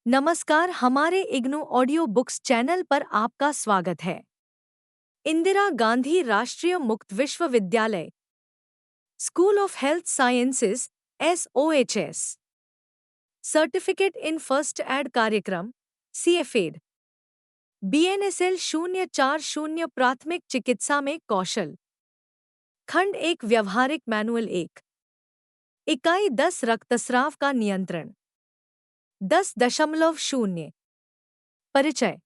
नमस्कार, हमारे IGNOU audio books channel पर आपका स्वागत है। इंदिरा गांधी राष्ट्रीय मुक्त विश्वविद्यालय, school of health sciences, SOHS, certificate in first aid कार्यक्रम, CFED, BNSL 040 प्राथमिक चिकित्सा में कौशल, खंड 1 व्यवहारिक मैनुअल 1, इकाई 10 रक्तस्राव का नियंत्रण, 10.0 परिचय।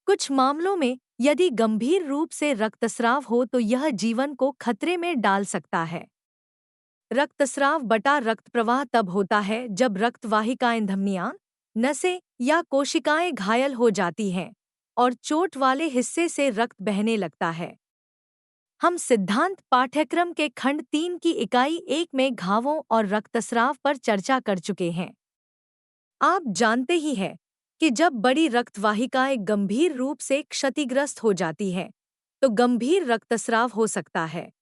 कुछ मामलों में यदि गंभीर रूप से रक्तस्राव हो तो यह जीवन को खतरे में डाल सकता है। रक्तस्राव बटा रक्त प्रवाह तब होता है जब रक्त वाहिकाएं, धमनियां, नसें या कोशिकाएं घायल हो जाती हैं और चोट वाले हिस्से से रक्त बहने लगता है। हम सिद्धांत पाठ्यक्रम के खंड 3 की इकाई 1 में घावों और रक्तस्राव पर चर्चा कर चुके हैं। आप जानते ही हैं कि जब बड़ी रक्तवाहिकाएं गंभीर रूप से क्षतिग्रस्त हो जाती हैं, तो गंभीर रक्तस्राव हो सकता है।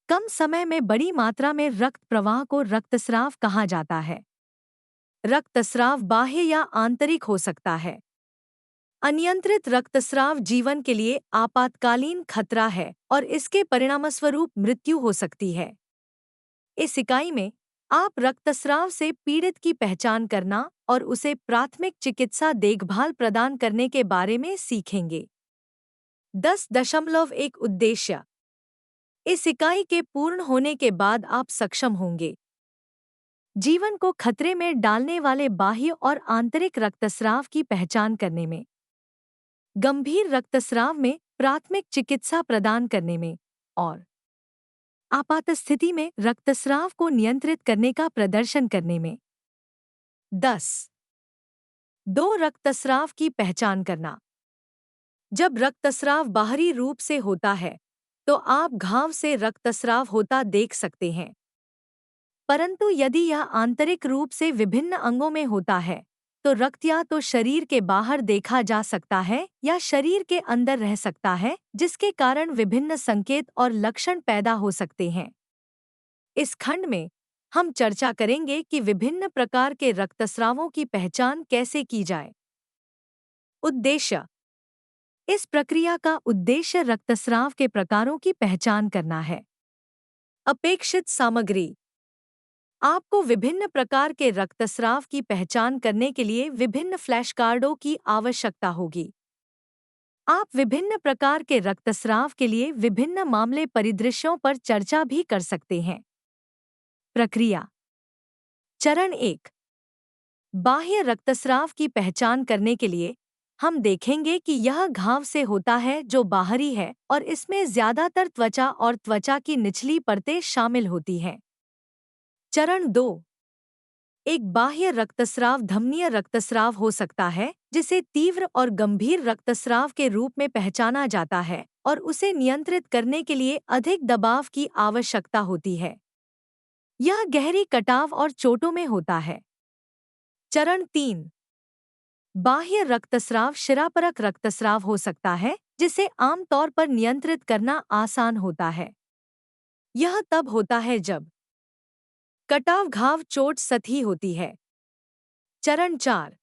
कम समय में बड़ी मात्रा में रक्त प्रवाह को रक्तस्राव कहा जाता है। रक्तस्राव बाह्य या आंतरिक हो सकता है। अनियंत्रित रक्तस्राव जीवन के लिए आपातकालीन खतरा है और इसके परिणामस्वरूप मृत्यु हो सकती है। इस इकाई में आप रक्तस्राव से पीड़ित की पहचान करना और उसे प्राथमिक चिकित्सा देखभाल प्रदान करने के बारे में सीखेंगे। 10.1 उद्देश्य। इस इकाई के पूर्ण होने के बाद आप सक्षम होंगे जीवन को खतरे में डालने वाले बाह्य और आंतरिक रक्तस्राव की पहचान करने में, गंभीर रक्तस्राव में प्राथमिक चिकित्सा प्रदान करने में और आपात स्थिति में रक्तस्राव को नियंत्रित करने का प्रदर्शन करने में। 10.2 रक्तस्राव की पहचान करना। जब रक्तस्राव बाहरी रूप से होता है तो आप घाव से रक्तस्राव होता देख सकते हैं, परंतु यदि यह आंतरिक रूप से विभिन्न अंगों में होता है तो रक्त या तो शरीर के बाहर देखा जा सकता है या शरीर के अंदर रह सकता है, जिसके कारण विभिन्न संकेत और लक्षण पैदा हो सकते हैं। इस खंड में हम चर्चा करेंगे कि विभिन्न प्रकार के रक्तस्रावों की पहचान कैसे की जाए। उद्देश्य। इस प्रक्रिया का उद्देश्य रक्तस्राव के प्रकारों की पहचान करना है। अपेक्षित सामग्री। आपको विभिन्न प्रकार के रक्तस्राव की पहचान करने के लिए विभिन्न फ्लैशकार्डों की आवश्यकता होगी। आप विभिन्न प्रकार के रक्तस्राव के लिए विभिन्न मामले परिदृश्यों पर चर्चा भी कर सकते हैं। प्रक्रिया। चरण 1। बाह्य रक्तस्राव की पहचान करने के लिए हम देखेंगे कि यह घाव से होता है जो बाहरी है और इसमें ज्यादातर त्वचा और त्वचा की निचली परतें शामिल होती हैं। चरण 2। एक बाह्य रक्तस्राव धमनीय रक्तस्राव हो सकता है जिसे तीव्र और गंभीर रक्तस्राव के रूप में पहचाना जाता है और उसे नियंत्रित करने के लिए अधिक दबाव की आवश्यकता होती है। यह गहरी कटाव और चोटों में होता है। चरण 3। बाह्य रक्तस्राव शिरापरक रक्तस्राव हो सकता है जिसे आमतौर पर नियंत्रित करना आसान होता है। यह तब होता है जब कटाव घाव चोट सतही होती है। चरण 4।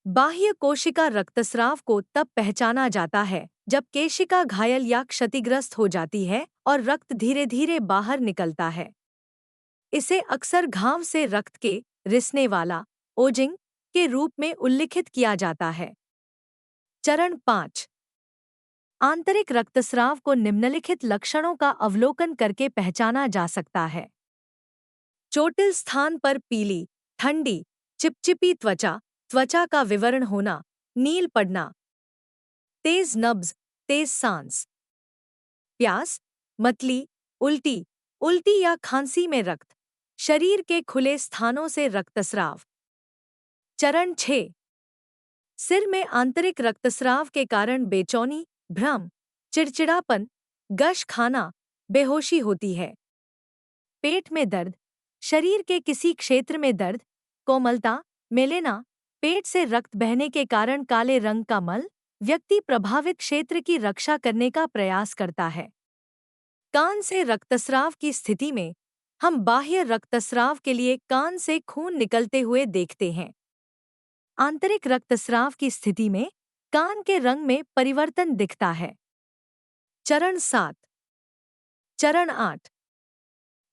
बाह्य कोशिका रक्तस्राव को तब पहचाना जाता है जब केशिका घायल या क्षतिग्रस्त हो जाती है और रक्त धीरे धीरे बाहर निकलता है। इसे अक्सर घाव से रक्त के रिसने वाला ओजिंग के रूप में उल्लिखित किया जाता है। चरण 5। आंतरिक रक्तस्राव को निम्नलिखित लक्षणों का अवलोकन करके पहचाना जा सकता है। चोटिल स्थान पर पीली, ठंडी, चिपचिपी त्वचा, त्वचा का विवरण होना, नील पड़ना, तेज नब्ज, तेज सांस, प्यास, मतली, उल्टी, उल्टी या खांसी में रक्त, शरीर के खुले स्थानों से रक्तस्राव। चरण 6। सिर में आंतरिक रक्तस्राव के कारण बेचैनी, भ्रम, चिड़चिड़ापन, गश खाना, बेहोशी होती है। पेट में दर्द, शरीर के किसी क्षेत्र में दर्द, कोमलता, मेलेना, पेट से रक्त बहने के कारण काले रंग का मल, व्यक्ति प्रभावित क्षेत्र की रक्षा करने का प्रयास करता है। कान से रक्तस्राव की स्थिति में हम बाह्य रक्तस्राव के लिए कान से खून निकलते हुए देखते हैं। आंतरिक रक्तस्राव की स्थिति में कान के रंग में परिवर्तन दिखता है। चरण 7। चरण 8।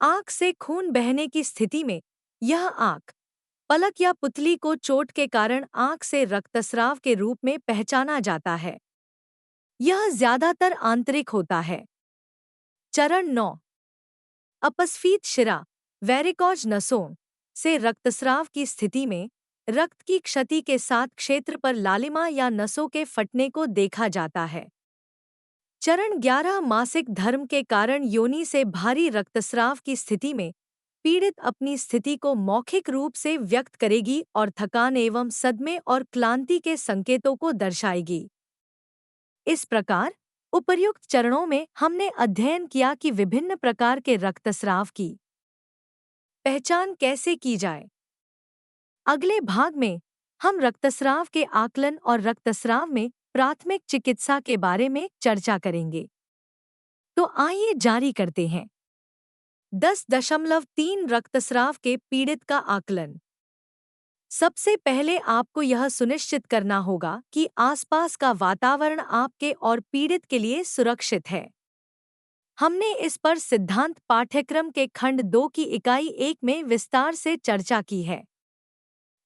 आंख से खून बहने की स्थिति में यह आंख, पलक या पुतली को चोट के कारण आंख से रक्तस्राव के रूप में पहचाना जाता है। यह ज्यादातर आंतरिक होता है। चरण 9। अपस्फीत शिरा, वेरिकोज नसों से रक्तस्राव की स्थिति में रक्त की क्षति के साथ क्षेत्र पर लालिमा या नसों के फटने को देखा जाता है। चरण 11। मासिक धर्म के कारण योनि से भारी रक्तस्राव की स्थिति में पीड़ित अपनी स्थिति को मौखिक रूप से व्यक्त करेगी और थकान एवं सदमे और क्लांति के संकेतों को दर्शाएगी। इस प्रकार उपर्युक्त चरणों में हमने अध्ययन किया कि विभिन्न प्रकार के रक्तस्राव की पहचान कैसे की जाए। अगले भाग में हम रक्तस्राव के आकलन और रक्तस्राव में प्राथमिक चिकित्सा के बारे में चर्चा करेंगे। तो आइए जारी करते हैं। 10.3 रक्तस्राव के पीड़ित का आकलन। सबसे पहले आपको यह सुनिश्चित करना होगा कि आसपास का वातावरण आपके और पीड़ित के लिए सुरक्षित है। हमने इस पर सिद्धांत पाठ्यक्रम के खंड 2 की इकाई 1 में विस्तार से चर्चा की है।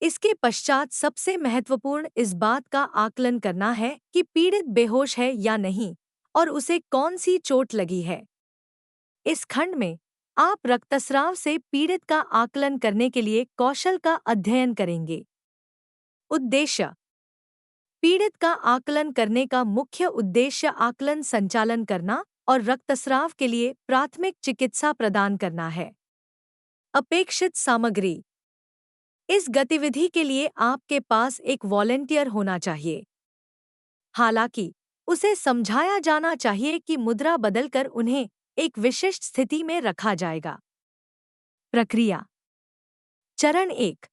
इसके पश्चात सबसे महत्वपूर्ण इस बात का आकलन करना है कि पीड़ित बेहोश है या नहीं और उसे कौन सी चोट लगी है। इस खंड में आप रक्तस्राव से पीड़ित का आकलन करने के लिए कौशल का अध्ययन करेंगे। उद्देश्य। पीड़ित का आकलन करने का मुख्य उद्देश्य आकलन संचालन करना और रक्तस्राव के लिए प्राथमिक चिकित्सा प्रदान करना है। अपेक्षित सामग्री। इस गतिविधि के लिए आपके पास एक वॉलंटियर होना चाहिए। हालांकि उसे समझाया जाना चाहिए कि मुद्रा बदलकर उन्हें एक विशिष्ट स्थिति में रखा जाएगा। प्रक्रिया। चरण 1।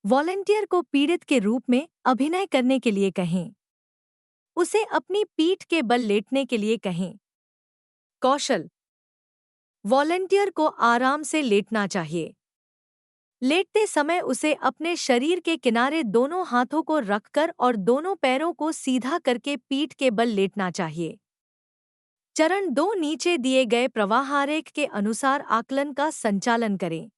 वॉलंटियर को पीड़ित के रूप में अभिनय करने के लिए कहें। उसे अपनी पीठ के बल लेटने के लिए कहें। कौशल। वॉलंटियर को आराम से लेटना चाहिए। लेटते समय उसे अपने शरीर के किनारे दोनों हाथों को रखकर और दोनों पैरों को सीधा करके पीठ के बल लेटना चाहिए। चरण 2। नीचे दिए गए प्रवाहारेख के अनुसार आकलन का संचालन करें।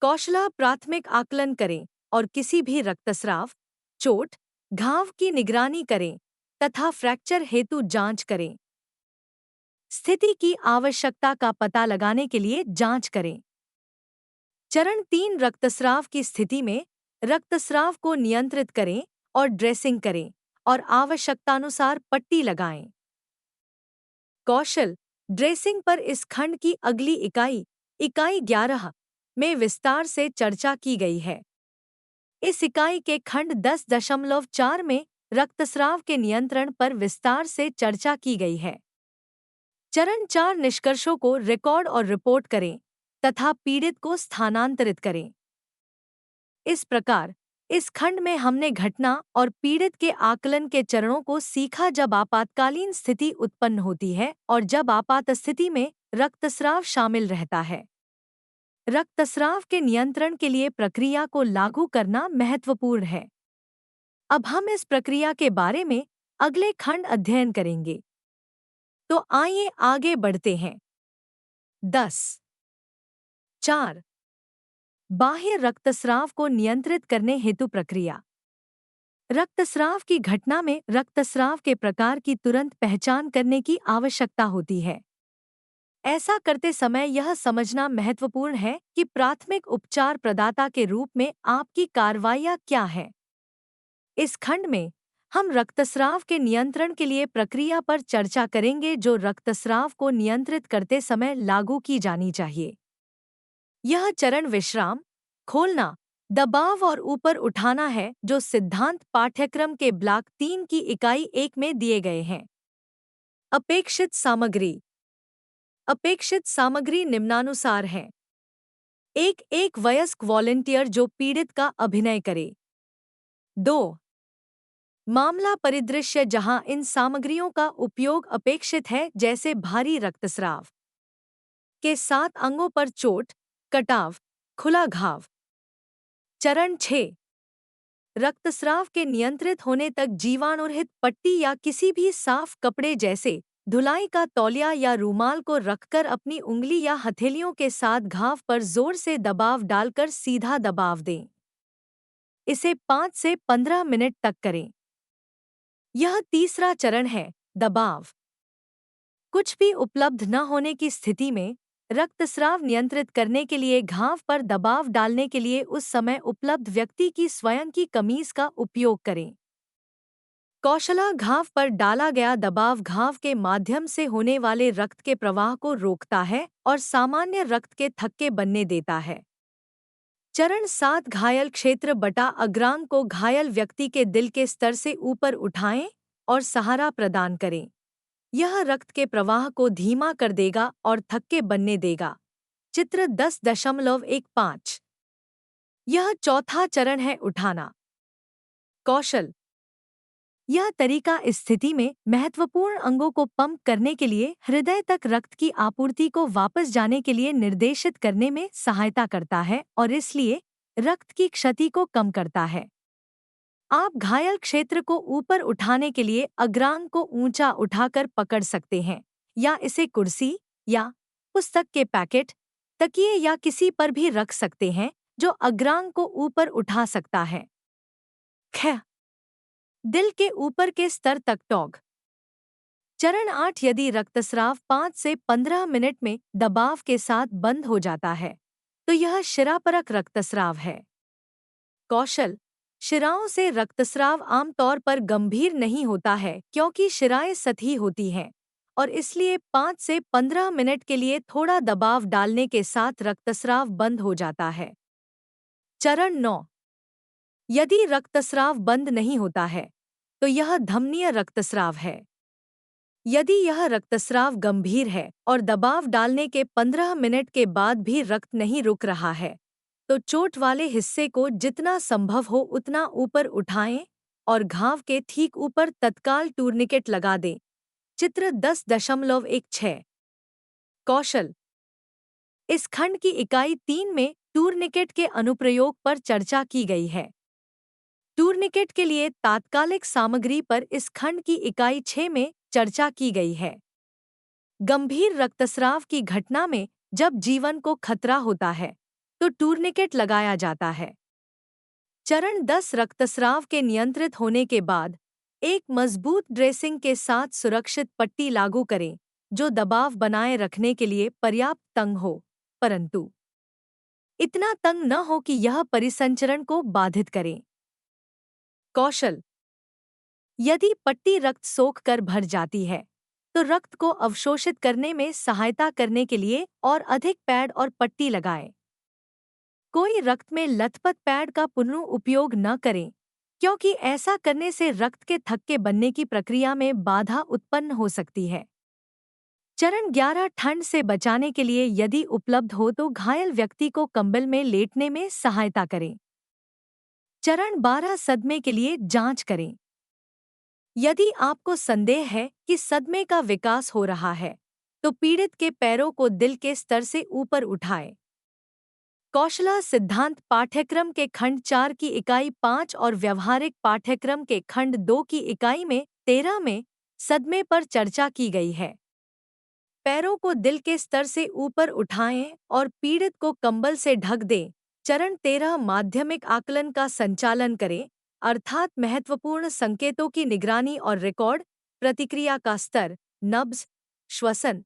कौशला प्राथमिक आकलन करें और किसी भी रक्तस्राव, चोट, घाव की निगरानी करें तथा फ्रैक्चर हेतु जांच करें। स्थिति की आवश्यकता का पता लगाने के लिए जांच करें। चरण 3। रक्तस्राव की स्थिति में रक्तस्राव को नियंत्रित करें और ड्रेसिंग करें और आवश्यकतानुसार पट्टी लगाएं। कौशल। ड्रेसिंग पर इस खंड की अगली इकाई 11 में विस्तार से चर्चा की गई है। इस इकाई के खंड 10.4 में रक्तस्राव के नियंत्रण पर विस्तार से चर्चा की गई है। चरण 4। निष्कर्षों को रिकॉर्ड और रिपोर्ट करें तथा पीड़ित को स्थानांतरित करें। इस प्रकार इस खंड में हमने घटना और पीड़ित के आकलन के चरणों को सीखा जब आपातकालीन स्थिति उत्पन्न होती है और जब आपात स्थिति में रक्तस्राव शामिल रहता है। रक्तस्राव के नियंत्रण के लिए प्रक्रिया को लागू करना महत्वपूर्ण है। अब हम इस प्रक्रिया के बारे में अगले खंड अध्ययन करेंगे। तो आइए आगे बढ़ते हैं। 10.4 बाह्य रक्तस्राव को नियंत्रित करने हेतु प्रक्रिया। रक्तस्राव की घटना में रक्तस्राव के प्रकार की तुरंत पहचान करने की आवश्यकता होती है। ऐसा करते समय यह समझना महत्वपूर्ण है कि प्राथमिक उपचार प्रदाता के रूप में आपकी कार्रवाइयाँ क्या हैं। इस खंड में हम रक्तस्राव के नियंत्रण के लिए प्रक्रिया पर चर्चा करेंगे जो रक्तस्राव को नियंत्रित करते समय लागू की जानी चाहिए। यह चरण विश्राम, खोलना, दबाव और ऊपर उठाना है जो सिद्धांत पाठ्यक्रम के ब्लॉक 3 की इकाई 1 में दिए गए हैं। अपेक्षित सामग्री। अपेक्षित सामग्री निम्नानुसार है। एक वयस्क वॉलंटियर जो पीड़ित का अभिनय करे। 2 मामला परिदृश्य जहां इन सामग्रियों का उपयोग अपेक्षित है जैसे भारी रक्तस्राव के 7 अंगों पर चोट, कटाव, खुला घाव। चरण 6 रक्तस्राव के नियंत्रित होने तक जीवाणुरहित पट्टी या किसी भी साफ कपड़े जैसे धुलाई का तौलिया या रूमाल को रखकर अपनी उंगली या हथेलियों के साथ घाव पर जोर से दबाव डालकर सीधा दबाव दें। इसे 5 से 15 मिनट तक करें। यह तीसरा चरण है, दबाव। कुछ भी उपलब्ध न होने की स्थिति में रक्तस्राव नियंत्रित करने के लिए घाव पर दबाव डालने के लिए उस समय उपलब्ध व्यक्ति की स्वयं की कमीज का उपयोग करें। कौशला घाव पर डाला गया दबाव घाव के माध्यम से होने वाले रक्त के प्रवाह को रोकता है और सामान्य रक्त के थक्के बनने देता है। चरण 7, घायल क्षेत्र बटा अग्रांग को घायल व्यक्ति के दिल के स्तर से ऊपर उठाएं और सहारा प्रदान करें। यह रक्त के प्रवाह को धीमा कर देगा और थक्के बनने देगा। चित्र 10.15। यह चौथा चरण है, उठाना। कौशल। यह तरीका इस स्थिति में महत्वपूर्ण अंगों को पंप करने के लिए हृदय तक रक्त की आपूर्ति को वापस जाने के लिए निर्देशित करने में सहायता करता है और इसलिए रक्त की क्षति को कम करता है। आप घायल क्षेत्र को ऊपर उठाने के लिए अग्रांग को ऊंचा उठाकर पकड़ सकते हैं या इसे कुर्सी या पुस्तक के पैकेट, तकिए या किसी पर भी रख सकते हैं जो अग्रांग को ऊपर उठा सकता है। दिल के ऊपर के स्तर तक टॉग। चरण 8, यदि रक्तस्राव 5 से 15 मिनट में दबाव के साथ बंद हो जाता है तो यह शिरापरक रक्तस्राव है। कौशल। शिराओं से रक्तस्राव आमतौर पर गंभीर नहीं होता है क्योंकि शिराएं सतही होती हैं और इसलिए 5 से 15 मिनट के लिए थोड़ा दबाव डालने के साथ रक्तस्राव बंद हो जाता है। चरण 9, यदि रक्तस्राव बंद नहीं होता है तो यह धमनीय रक्तस्राव है। यदि यह रक्तस्राव गंभीर है और दबाव डालने के 15 मिनट के बाद भी रक्त नहीं रुक रहा है तो चोट वाले हिस्से को जितना संभव हो उतना ऊपर उठाएं और घाव के ठीक ऊपर तत्काल टूर्निकेट लगा दें। चित्र 10.16। कौशल। इस खंड की इकाई 3 में टूर्निकेट के अनुप्रयोग पर चर्चा की गई है। टूर्निकेट के लिए तात्कालिक सामग्री पर इस खंड की इकाई 6 में चर्चा की गई है। गंभीर रक्तस्राव की घटना में जब जीवन को खतरा होता है तो टूर्निकेट लगाया जाता है। चरण 10, रक्तस्राव के नियंत्रित होने के बाद एक मजबूत ड्रेसिंग के साथ सुरक्षित पट्टी लागू करें जो दबाव बनाए रखने के लिए पर्याप्त तंग हो, परंतु इतना तंग न हो कि यह परिसंचरण को बाधित करे। कौशल। यदि पट्टी रक्त सोख कर भर जाती है तो रक्त को अवशोषित करने में सहायता करने के लिए और अधिक पैड और पट्टी लगाएं। कोई रक्त में लथपथ पैड का पुनः उपयोग न करें क्योंकि ऐसा करने से रक्त के थक्के बनने की प्रक्रिया में बाधा उत्पन्न हो सकती है। चरण 11, ठंड से बचाने के लिए यदि उपलब्ध हो तो घायल व्यक्ति को कंबल में लेटने में सहायता करें। चरण 12, सदमे के लिए जांच करें। यदि आपको संदेह है कि सदमे का विकास हो रहा है तो पीड़ित के पैरों को दिल के स्तर से ऊपर उठाएं। कौशला सिद्धांत पाठ्यक्रम के खंड 4 की इकाई 5 और व्यवहारिक पाठ्यक्रम के खंड 2 की इकाई में 13 में सदमे पर चर्चा की गई है। पैरों को दिल के स्तर से ऊपर उठाएं और पीड़ित को कंबल से ढक दें। चरण 13, माध्यमिक आकलन का संचालन करें, अर्थात महत्वपूर्ण संकेतों की निगरानी और रिकॉर्ड, प्रतिक्रिया का स्तर, नब्ज, श्वसन,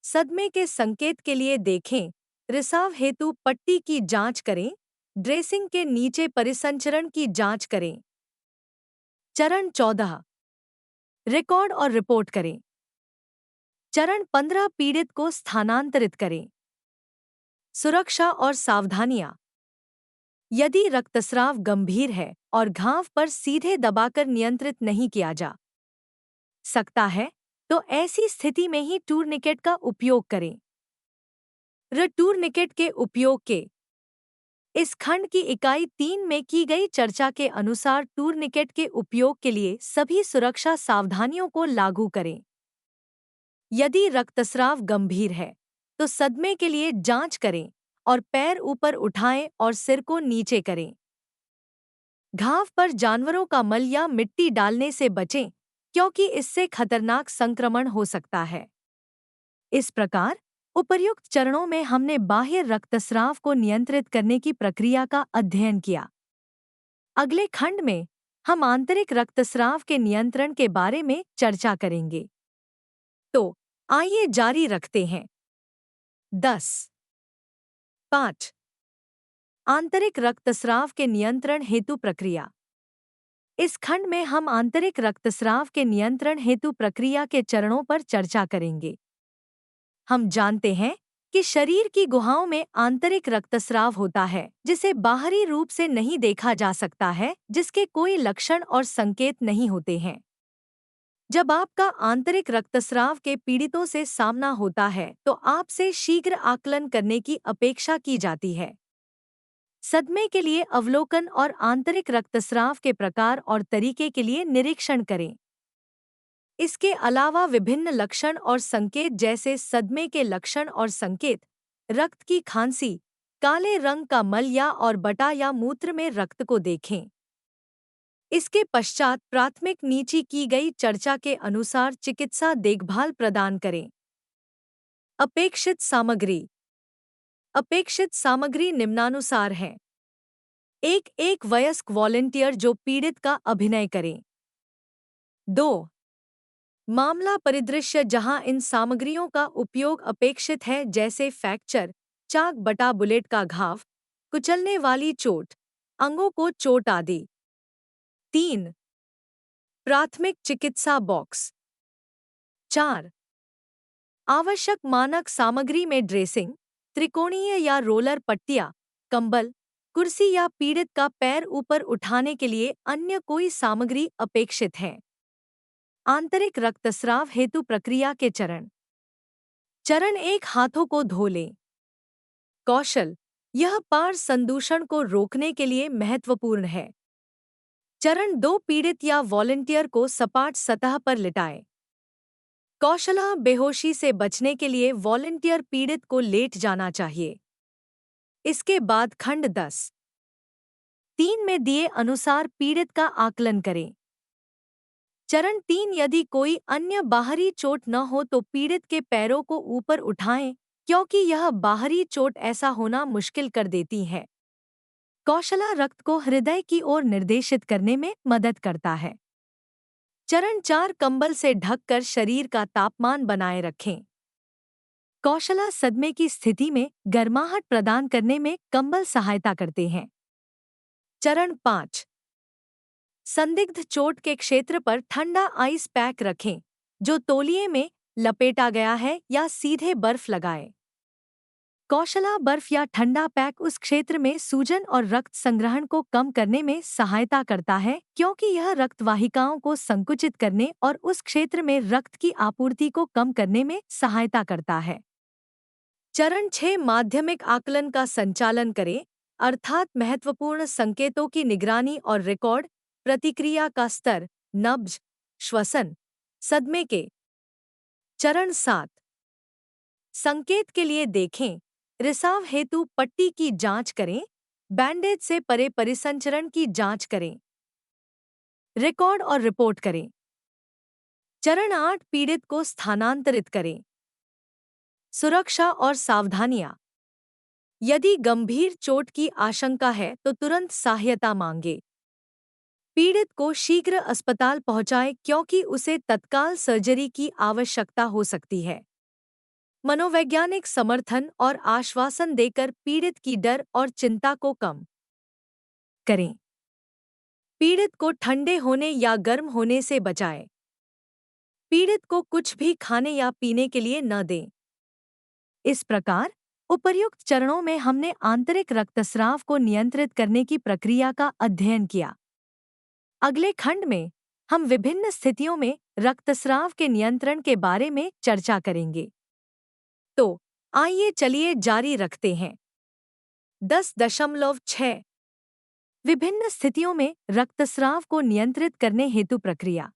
सदमे के संकेत के लिए देखें, रिसाव हेतु पट्टी की जांच करें, ड्रेसिंग के नीचे परिसंचरण की जांच करें। चरण 14, रिकॉर्ड और रिपोर्ट करें। चरण 15, पीड़ित को स्थानांतरित करें। सुरक्षा और सावधानियां। यदि रक्तस्राव गंभीर है और घाव पर सीधे दबाकर नियंत्रित नहीं किया जा सकता है तो ऐसी स्थिति में ही टूर्निकेट का उपयोग करें। टूर्निकेट के उपयोग के इस खंड की इकाई 3 में की गई चर्चा के अनुसार टूर्निकेट के उपयोग के लिए सभी सुरक्षा सावधानियों को लागू करें। यदि रक्तस्राव गंभीर है तो सदमे के लिए जांच करें और पैर ऊपर उठाएं और सिर को नीचे करें। घाव पर जानवरों का मल या मिट्टी डालने से बचें, क्योंकि इससे खतरनाक संक्रमण हो सकता है। इस प्रकार उपर्युक्त चरणों में हमने बाह्य रक्तस्राव को नियंत्रित करने की प्रक्रिया का अध्ययन किया। अगले खंड में हम आंतरिक रक्तस्राव के नियंत्रण के बारे में चर्चा करेंगे। तो आइए जारी रखते हैं। 10.5 आंतरिक रक्तस्राव के नियंत्रण हेतु प्रक्रिया। इस खंड में हम आंतरिक रक्तस्राव के नियंत्रण हेतु प्रक्रिया के चरणों पर चर्चा करेंगे। हम जानते हैं कि शरीर की गुहाओं में आंतरिक रक्तस्राव होता है, जिसे बाहरी रूप से नहीं देखा जा सकता है, जिसके कोई लक्षण और संकेत नहीं होते हैं। जब आपका आंतरिक रक्तस्राव के पीड़ितों से सामना होता है, तो आपसे शीघ्र आकलन करने की अपेक्षा की जाती है। सदमे के लिए अवलोकन और आंतरिक रक्तस्राव के प्रकार और तरीके के लिए निरीक्षण करें। इसके अलावा विभिन्न लक्षण और संकेत जैसे सदमे के लक्षण और संकेत, रक्त की खांसी, काले रंग का मल या और बटा या मूत्र में रक्त को देखें। इसके पश्चात प्राथमिक नीचे की गई चर्चा के अनुसार चिकित्सा देखभाल प्रदान करें। अपेक्षित सामग्री। अपेक्षित सामग्री निम्नानुसार है। एक वयस्क वॉलंटियर जो पीड़ित का अभिनय करें। 2. मामला परिदृश्य जहां इन सामग्रियों का उपयोग अपेक्षित है, जैसे फ्रैक्चर, चाक बटा बुलेट का घाव, कुचलने वाली चोट, अंगों को चोट आदि। 3. प्राथमिक चिकित्सा बॉक्स। 4. आवश्यक मानक सामग्री में ड्रेसिंग, त्रिकोणीय या रोलर पट्टियां, कंबल, कुर्सी या पीड़ित का पैर ऊपर उठाने के लिए अन्य कोई सामग्री अपेक्षित है। आंतरिक रक्तस्राव हेतु प्रक्रिया के चरण। चरण 1 हाथों को धो लें। कौशल, यह पार संदूषण को रोकने के लिए महत्वपूर्ण है। चरण 2 पीड़ित या वॉलंटियर को सपाट सतह पर लिटाएं। कौशलः बेहोशी से बचने के लिए वॉलंटियर पीड़ित को लेट जाना चाहिए। इसके बाद खंड 10.3 में दिए अनुसार पीड़ित का आकलन करें। चरण 3 यदि कोई अन्य बाहरी चोट न हो तो पीड़ित के पैरों को ऊपर उठाएं, क्योंकि यह बाहरी चोट ऐसा होना मुश्किल कर देती है। कौशला रक्त को हृदय की ओर निर्देशित करने में मदद करता है। चरण 4 कंबल से ढककर शरीर का तापमान बनाए रखें। कौशला सदमे की स्थिति में गर्माहट प्रदान करने में कंबल सहायता करते हैं। चरण 5 संदिग्ध चोट के क्षेत्र पर ठंडा आइस पैक रखें, जो तौलिए में लपेटा गया है, या सीधे बर्फ लगाएं। कौशला बर्फ या ठंडा पैक उस क्षेत्र में सूजन और रक्त संग्रहण को कम करने में सहायता करता है, क्योंकि यह रक्त वाहिकाओं को संकुचित करने और उस क्षेत्र में रक्त की आपूर्ति को कम करने में सहायता करता है। चरण 6 माध्यमिक आकलन का संचालन करें, अर्थात महत्वपूर्ण संकेतों की निगरानी और रिकॉर्ड, प्रतिक्रिया का स्तर, नब्ज, श्वसन, सदमे के। चरण 7 संकेत के लिए देखें, रिसाव हेतु पट्टी की जांच करें, बैंडेज से परे परिसंचरण की जांच करें। रिकॉर्ड और रिपोर्ट करें। चरण 8 पीड़ित को स्थानांतरित करें। सुरक्षा और सावधानियां। यदि गंभीर चोट की आशंका है तो तुरंत सहायता मांगे। पीड़ित को शीघ्र अस्पताल पहुंचाएं, क्योंकि उसे तत्काल सर्जरी की आवश्यकता हो सकती है। मनोवैज्ञानिक समर्थन और आश्वासन देकर पीड़ित की डर और चिंता को कम करें। पीड़ित को ठंडे होने या गर्म होने से बचाएं। पीड़ित को कुछ भी खाने या पीने के लिए न दें। इस प्रकार उपर्युक्त चरणों में हमने आंतरिक रक्तस्राव को नियंत्रित करने की प्रक्रिया का अध्ययन किया। अगले खंड में हम विभिन्न स्थितियों में रक्तस्राव के नियंत्रण के बारे में चर्चा करेंगे। तो आइए चलिए जारी रखते हैं। 10.6 विभिन्न स्थितियों में रक्तस्राव को नियंत्रित करने हेतु प्रक्रिया।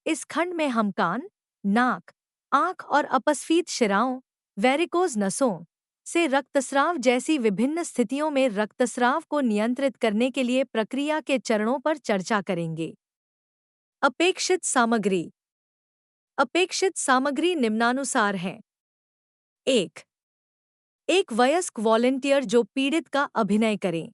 इस खंड में हम कान, नाक, आंख और अपस्फीत शिराओं, वेरिकोज नसों, से रक्तस्राव जैसी विभिन्न स्थितियों में रक्तस्राव को नियंत्रित करने के लिए प्रक्रिया के चरणों पर चर्चा करेंगे। अपेक्षित सामग्री। अपेक्षित सामग्री निम्नानुसार है। एक एक वयस्क वॉलंटियर जो पीड़ित का अभिनय करे।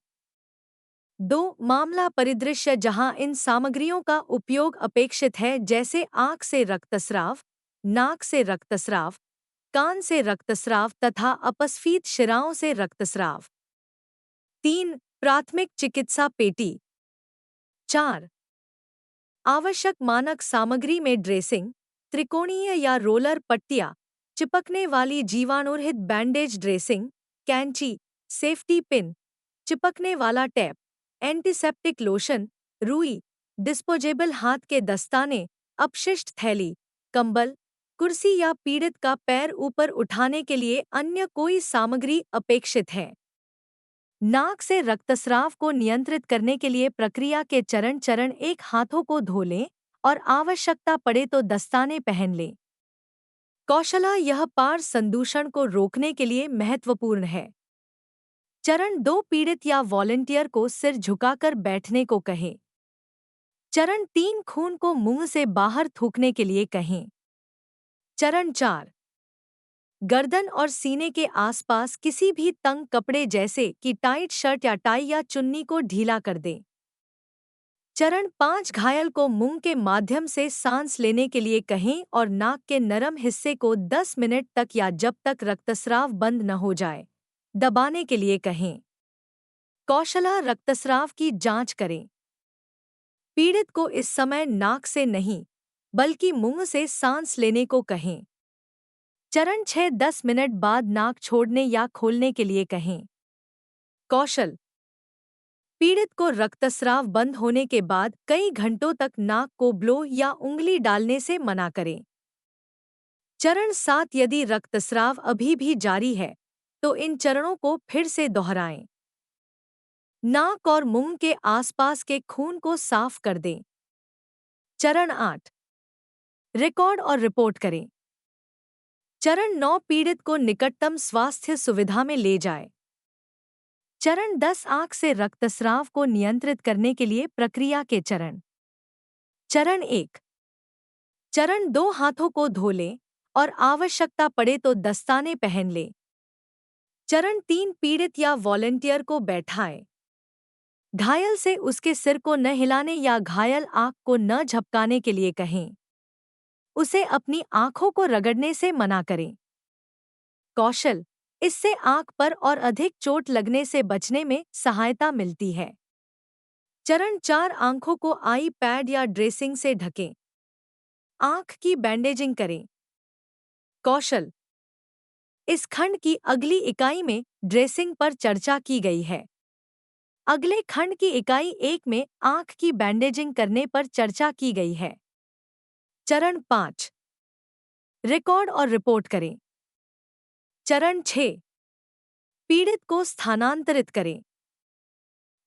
2 मामला परिदृश्य जहां इन सामग्रियों का उपयोग अपेक्षित है, जैसे आंख से रक्तस्राव, नाक से रक्तस्राव, कान से रक्तस्राव तथा अपस्फीत शिराओं से रक्तस्राव। 3 प्राथमिक चिकित्सा पेटी। 4 आवश्यक मानक सामग्री में ड्रेसिंग, त्रिकोणीय या रोलर पट्टियां, चिपकने वाली जीवाणुरहित बैंडेज ड्रेसिंग, कैंची, सेफ्टी पिन, चिपकने वाला टेप, एंटीसेप्टिक लोशन, रुई, डिस्पोजेबल हाथ के दस्ताने, अपशिष्ट थैली, कंबल, कुर्सी या पीड़ित का पैर ऊपर उठाने के लिए अन्य कोई सामग्री अपेक्षित है। नाक से रक्तस्राव को नियंत्रित करने के लिए प्रक्रिया के चरण चरण एक हाथों को धो लें और आवश्यकता पड़े तो दस्ताने पहन लें। कौशला यह पार संदूषण को रोकने के लिए महत्वपूर्ण है। चरण 2 पीड़ित या वॉलंटियर को सिर झुकाकर बैठने को कहें। चरण 3 खून को मुंह से बाहर थूकने के लिए कहें। चरण 4 गर्दन और सीने के आसपास किसी भी तंग कपड़े जैसे कि टाइट शर्ट या टाई या चुन्नी को ढीला कर दें। चरण 5 घायल को मुंह के माध्यम से सांस लेने के लिए कहें और नाक के नरम हिस्से को 10 मिनट तक या जब तक रक्तस्राव बंद न हो जाए दबाने के लिए कहें। कौशला रक्तस्राव की जांच करें। पीड़ित को इस समय नाक से नहीं बल्कि मुंह से सांस लेने को कहें। चरण 6 10 मिनट बाद नाक छोड़ने या खोलने के लिए कहें। कौशल पीड़ित को रक्तस्राव बंद होने के बाद कई घंटों तक नाक को ब्लो या उंगली डालने से मना करें। चरण 7 यदि रक्तस्राव अभी भी जारी है तो इन चरणों को फिर से दोहराएं। नाक और मुंह के आसपास के खून को साफ कर दें। चरण 8 रिकॉर्ड और रिपोर्ट करें। चरण 9 पीड़ित को निकटतम स्वास्थ्य सुविधा में ले जाए। चरण 10 आंख से रक्तस्राव को नियंत्रित करने के लिए प्रक्रिया के चरण। चरण 1 चरण 2 हाथों को धो लें और आवश्यकता पड़े तो दस्ताने पहन लें। चरण 3 पीड़ित या वॉलंटियर को बैठाएं। घायल से उसके सिर को न हिलाने या घायल आंख को न झपकाने के लिए कहें। उसे अपनी आंखों को रगड़ने से मना करें। कौशल इससे आंख पर और अधिक चोट लगने से बचने में सहायता मिलती है। चरण 4 आंखों को आई पैड या ड्रेसिंग से ढकें। आंख की बैंडेजिंग करें। कौशल इस खंड की अगली इकाई में ड्रेसिंग पर चर्चा की गई है। अगले खंड की इकाई 1 में आंख की बैंडेजिंग करने पर चर्चा की गई है। चरण 5 रिकॉर्ड और रिपोर्ट करें। चरण 6 पीड़ित को स्थानांतरित करें।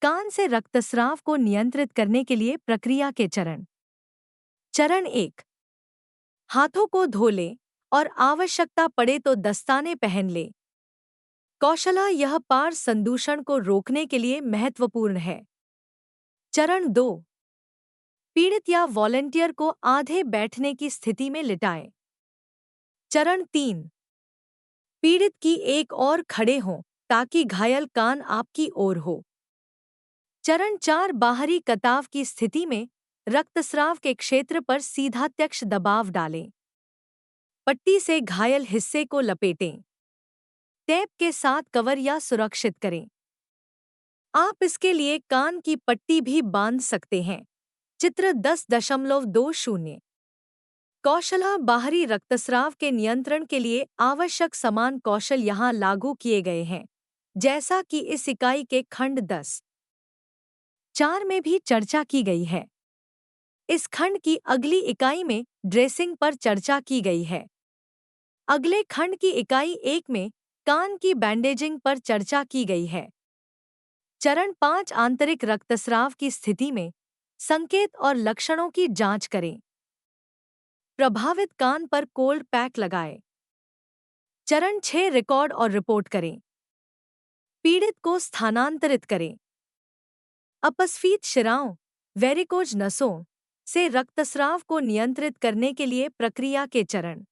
कान से रक्तस्राव को नियंत्रित करने के लिए प्रक्रिया के चरण। चरण 1 हाथों को धो लें और आवश्यकता पड़े तो दस्ताने पहन लें। कौशला यह पार संदूषण को रोकने के लिए महत्वपूर्ण है। चरण 2 पीड़ित या वॉलंटियर को आधे बैठने की स्थिति में लिटाएं। चरण 3 पीड़ित की एक ओर खड़े हों ताकि घायल कान आपकी ओर हो। चरण 4 बाहरी कताव की स्थिति में रक्तस्राव के क्षेत्र पर सीधा त्यक्ष दबाव डालें। पट्टी से घायल हिस्से को लपेटें। टेप के साथ कवर या सुरक्षित करें। आप इसके लिए कान की पट्टी भी बांध सकते हैं। चित्र 10.20। कौशला बाहरी रक्तस्राव के नियंत्रण के लिए आवश्यक समान कौशल यहाँ लागू किए गए हैं, जैसा कि इस इकाई के खंड 10.4 में भी चर्चा की गई है। इस खंड की अगली इकाई में ड्रेसिंग पर चर्चा की गई है। अगले खंड की इकाई 1 में कान की बैंडेजिंग पर चर्चा की गई है। चरण 5 आंतरिक रक्तस्राव की स्थिति में संकेत और लक्षणों की जांच करें। प्रभावित कान पर कोल्ड पैक लगाएं। चरण 6 रिकॉर्ड और रिपोर्ट करें। पीड़ित को स्थानांतरित करें। अपस्फीत शिराओं, वेरिकोज नसों से रक्तस्राव को नियंत्रित करने के लिए प्रक्रिया के चरण।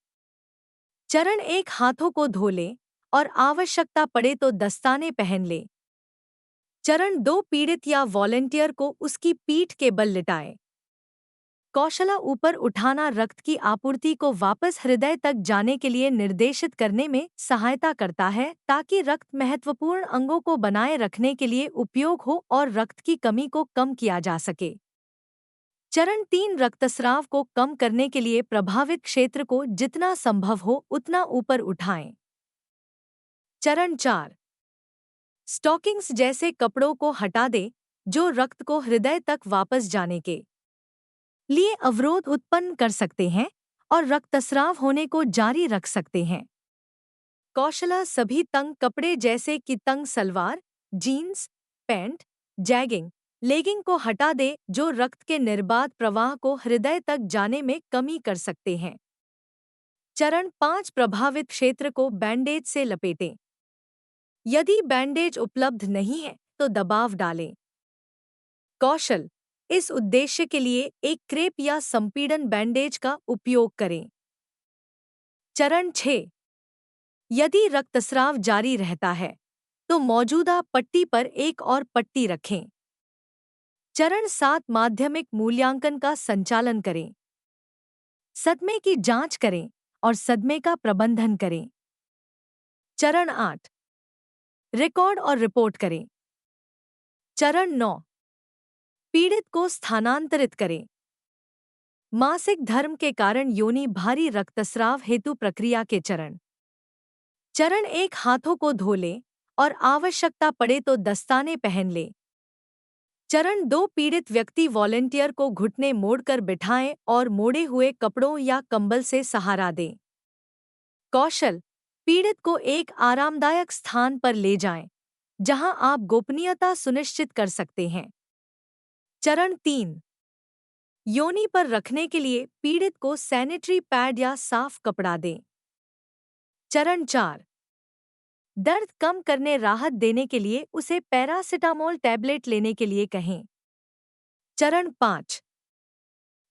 चरण 1 हाथों को धो लें और आवश्यकता पड़े तो दस्ताने पहन लें। चरण 2 पीड़ित या वॉलंटियर को उसकी पीठ के बल लिटाएं। कौशला ऊपर उठाना रक्त की आपूर्ति को वापस हृदय तक जाने के लिए निर्देशित करने में सहायता करता है ताकि रक्त महत्वपूर्ण अंगों को बनाए रखने के लिए उपयोग हो और रक्त की कमी को कम किया जा सके। चरण 3 रक्तस्राव को कम करने के लिए प्रभावित क्षेत्र को जितना संभव हो उतना ऊपर उठाएं। चरण 4 स्टॉकिंग्स जैसे कपड़ों को हटा दें जो रक्त को हृदय तक वापस जाने के लिए अवरोध उत्पन्न कर सकते हैं और रक्तस्राव होने को जारी रख सकते हैं। कौशला सभी तंग कपड़े जैसे कि तंग सलवार, जीन्स, पैंट, जैगिंग, लेगिंग को हटा दे जो रक्त के निर्बाध प्रवाह को हृदय तक जाने में कमी कर सकते हैं। चरण 5 प्रभावित क्षेत्र को बैंडेज से लपेटें। यदि बैंडेज उपलब्ध नहीं है तो दबाव डालें। कौशल इस उद्देश्य के लिए एक क्रेप या संपीड़न बैंडेज का उपयोग करें। चरण 6 यदि रक्तस्राव जारी रहता है तो मौजूदा पट्टी पर एक और पट्टी रखें। चरण 7 माध्यमिक मूल्यांकन का संचालन करें। सदमे की जांच करें और सदमे का प्रबंधन करें। चरण 8 रिकॉर्ड और रिपोर्ट करें। चरण 9 पीड़ित को स्थानांतरित करें। मासिक धर्म के कारण योनि भारी रक्तस्राव हेतु प्रक्रिया के चरण। चरण 1 हाथों को धो लें और आवश्यकता पड़े तो दस्ताने पहन लें। चरण 2 पीड़ित व्यक्ति वॉलंटियर को घुटने मोड़कर बिठाएं और मोड़े हुए कपड़ों या कंबल से सहारा दें। कौशल पीड़ित को एक आरामदायक स्थान पर ले जाएं, जहां आप गोपनीयता सुनिश्चित कर सकते हैं। चरण 3 योनि पर रखने के लिए पीड़ित को सैनिटरी पैड या साफ कपड़ा दें। चरण 4 दर्द कम करने राहत देने के लिए उसे पैरासिटामोल टैबलेट लेने के लिए कहें। चरण 5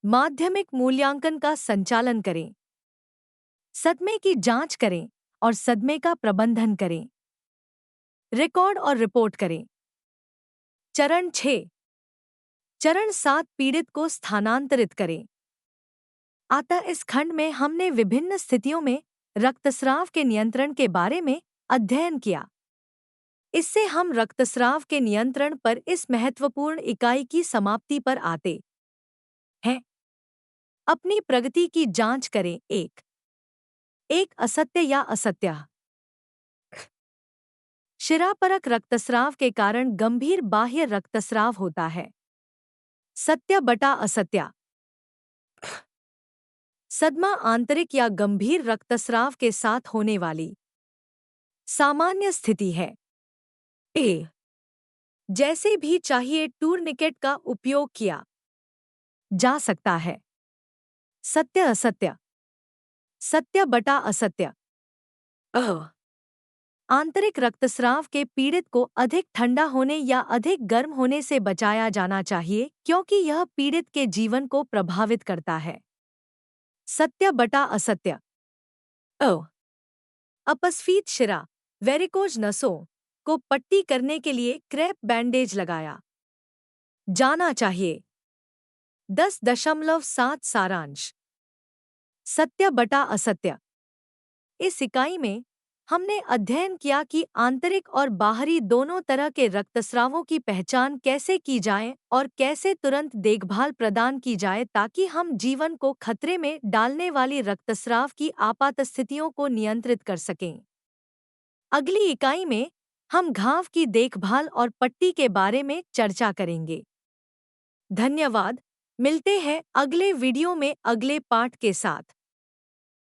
माध्यमिक मूल्यांकन का संचालन करें। सदमे की जांच करें और सदमे का प्रबंधन करें। रिकॉर्ड और रिपोर्ट करें। चरण 6 चरण 7 पीड़ित को स्थानांतरित करें। अतः इस खंड में हमने विभिन्न स्थितियों में रक्तस्राव के नियंत्रण के बारे में अध्ययन किया। इससे हम रक्तस्राव के नियंत्रण पर इस महत्वपूर्ण इकाई की समाप्ति पर आते हैं। अपनी प्रगति की जांच करें। एक असत्य या असत्य। शिरापरक रक्तस्राव के कारण गंभीर बाह्य रक्तस्राव होता है। सत्य बटा असत्य। सदमा आंतरिक या गंभीर रक्तस्राव के साथ होने वाली सामान्य स्थिति है। जैसे भी चाहिए टूरनिकेट का उपयोग किया जा सकता है। सत्य असत्य। सत्य बटा असत्य। आंतरिक रक्तस्राव के पीड़ित को अधिक ठंडा होने या अधिक गर्म होने से बचाया जाना चाहिए क्योंकि यह पीड़ित के जीवन को प्रभावित करता है। सत्य बटा असत्य। अपस्फीत शिरा, वेरिकोज नसों को पट्टी करने के लिए क्रेप बैंडेज लगाया जाना चाहिए। 10.7 सारांश। सत्य बटा असत्य। इस इकाई में हमने अध्ययन किया कि आंतरिक और बाहरी दोनों तरह के रक्तस्रावों की पहचान कैसे की जाए और कैसे तुरंत देखभाल प्रदान की जाए ताकि हम जीवन को खतरे में डालने वाली रक्तस्राव की आपात स्थितियों को नियंत्रित कर सकें। अगली इकाई में हम घाव की देखभाल और पट्टी के बारे में चर्चा करेंगे। धन्यवाद। मिलते हैं अगले वीडियो में अगले पाठ के साथ।